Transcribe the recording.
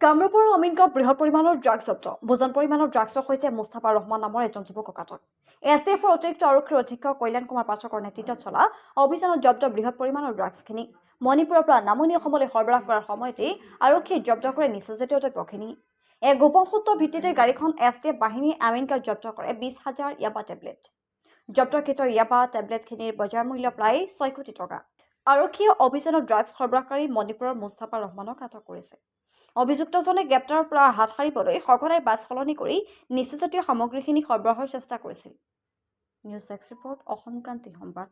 কামৰূপৰ অমিনগাঁৱত বৃহৎ পৰিমাণৰ ড্ৰাগছ জব্দ ভোজন পৰিমাণৰ ড্ৰাগছৰ সৈতে মুস্তাফা ৰহমান নামৰ এজন যুৱকক আটক এছটিএফৰ অতিৰিক্ত আৰক্ষীৰ অধীক্ষক কল্যাণ কুমাৰ পাঠকৰ নেতৃত্বত চলা অভিযানত জব্দ বৃহৎ পৰিমাণৰ ড্ৰাগছখিনি মণিপুৰৰ পৰা নামনি অসমলৈ সৰবৰাহ কৰাৰ সময়তে আৰক্ষীয়ে জব্দ কৰে নিচাজাতীয় দ্ৰব্যখিনি এক গোপন সূত্ৰৰ ভিত্তিতে গাড়ীখন এছটিএফ বাহিনীয়ে আমিনগাঁৱত জব্দ কৰে 20,000 ইয়াবা টেবলেট জব্দকৃত ইয়াবা টেবলেটখিনিৰ বজাৰ মূল্য প্ৰায় 6 কোটি টকা আৰক্ষীয়ে অভিযানত ড্ৰাগছ সৰবৰাহকাৰী মণিপুৰৰ মুস্তাফা ৰহমানক আটক কৰিছে অভিযুক্তজনে গ্ৰেপ্তাৰৰ পৰা হাত সাৰিবলৈ সঘনাই বাছ সলনি কৰি নিচাজাতীয় সামগ্ৰীখিনি সৰবৰাহৰ চেষ্টা কৰিছিল news x report Assam Kranti সংবাদ